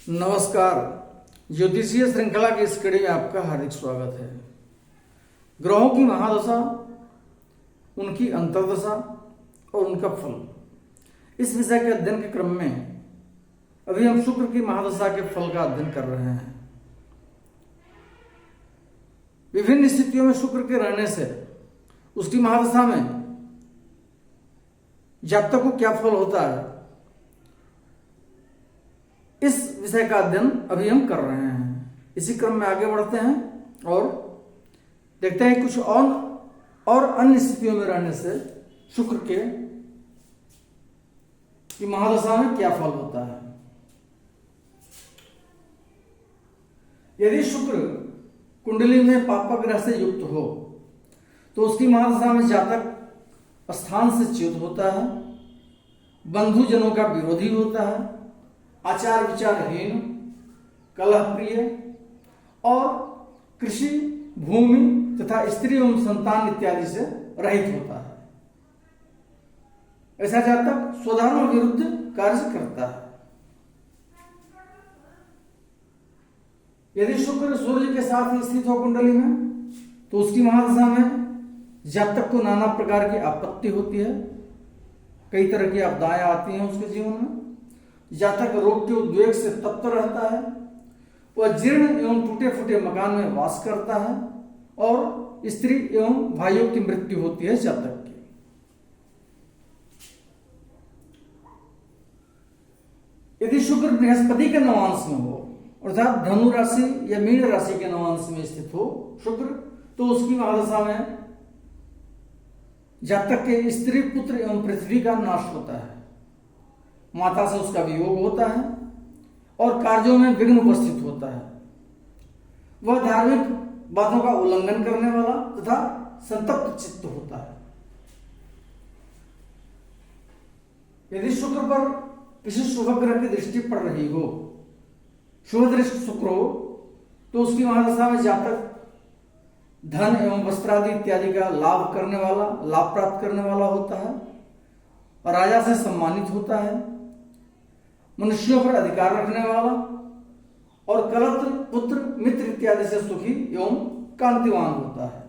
नमस्कार। ज्योतिषीय श्रृंखला की इस कड़ी में आपका हार्दिक स्वागत है। ग्रहों की महादशा, उनकी अंतर्दशा और उनका फल, इस विषय के अध्ययन के क्रम में अभी हम शुक्र की महादशा के फल का अध्ययन कर रहे हैं। विभिन्न स्थितियों में शुक्र के रहने से उसकी महादशा में जातक को क्या फल होता है, इस विषय का अध्ययन अभी हम कर रहे हैं। इसी क्रम में आगे बढ़ते हैं और देखते हैं कुछ और अन्य स्थितियों में रहने से शुक्र के की महादशा में क्या फल होता है। यदि शुक्र कुंडली में पापक ग्रह से युक्त हो तो उसकी महादशा में जातक स्थान से च्युत होता है, बंधुजनों का विरोधी होता है, आचार विचारहीन, कलह प्रिय और कृषि, भूमि तथा स्त्री एवं संतान इत्यादि से रहित होता है। ऐसा जातक स्वधर्म विरुद्ध कार्य करता है। यदि शुक्र सूर्य के साथ स्थित हो कुंडली में तो उसकी महादशा में जातक को नाना प्रकार की आपत्ति होती है, कई तरह की आपदाएं आती हैं उसके जीवन में। जातक रोग के उद्वेग से तप्त रहता है, वह जीर्ण एवं टूटे फूटे मकान में वास करता है और स्त्री एवं भाइयों की मृत्यु होती है जातक की। यदि शुक्र बृहस्पति के नवांश में हो अर्थात धनु राशि या मीन राशि के नवांश में स्थित हो शुक्र, तो उसकी महादशा में जातक के स्त्री, पुत्र एवं पृथ्वी का नाश होता है, माता से उसका वियोग होता है और कार्यों में विघ्न उपस्थित होता है। वह धार्मिक बातों का उल्लंघन करने वाला तथा संतप्त चित्त होता है। यदि शुक्र पर किसी शुभ ग्रह की दृष्टि पड़ रही हो, शुभ दृष्टि शुक्र हो, तो उसकी महादशा में जातक धन एवं वस्त्रादि इत्यादि का लाभ करने वाला, लाभ प्राप्त करने वाला होता है और राजा से सम्मानित होता है, मनुष्यों पर अधिकार रखने वाला और कलत्र, पुत्र, मित्र इत्यादि से सुखी एवं कांतिवान होता है।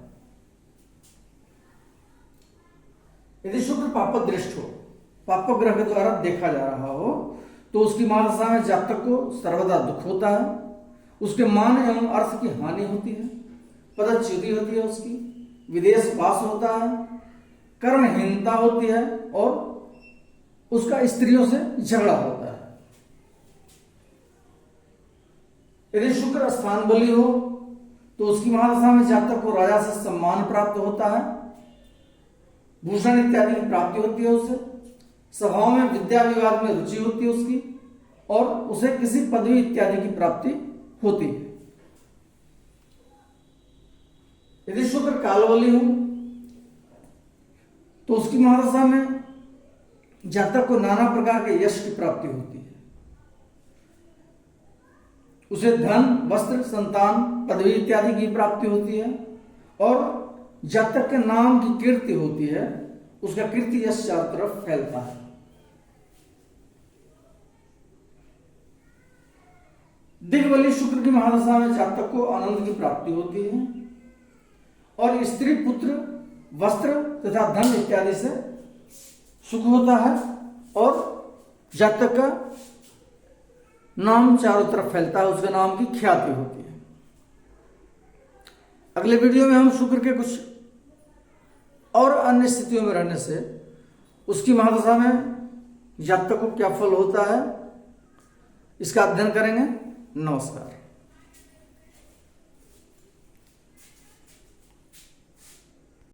यदि शुक्र पापक दृष्ट हो, पापक ग्रह के द्वारा देखा जा रहा हो, तो उसकी महादशा में जातक को सर्वदा दुख होता है, उसके मान एवं अर्थ की हानि होती है, पदच्युति होती है उसकी, विदेश वास होता है, कर्महीनता होती है और उसका स्त्रियों से झगड़ा होता है। यदि शुक्र स्थान बली हो तो उसकी महादशा में जातक को राजा से सम्मान प्राप्त होता है, भूषण इत्यादि की प्राप्ति होती है उसे, सभाओं में विद्या विवाद में रुचि होती है उसकी और उसे किसी पदवी इत्यादि की प्राप्ति होती है। यदि शुक्र कालबली हो तो उसकी महादशा में जातक को नाना प्रकार के यश की प्राप्ति होती है, उसे धन, वस्त्र, संतान, पदवी इत्यादि की प्राप्ति होती है और जातक के नाम की कीर्ति होती है, उसका कीर्ति यश चारों तरफ फैलता है। दिग्बली शुक्र की महादशा में जातक को आनंद की प्राप्ति होती है और स्त्री, पुत्र, वस्त्र तथा धन इत्यादि से सुख होता है और जातक का नाम चारों तरफ फैलता है, उसके नाम की ख्याति होती है। अगले वीडियो में हम शुक्र के कुछ और अन्य स्थितियों में रहने से उसकी महादशा में जातक को क्या फल होता है, इसका अध्ययन करेंगे। नमस्कार।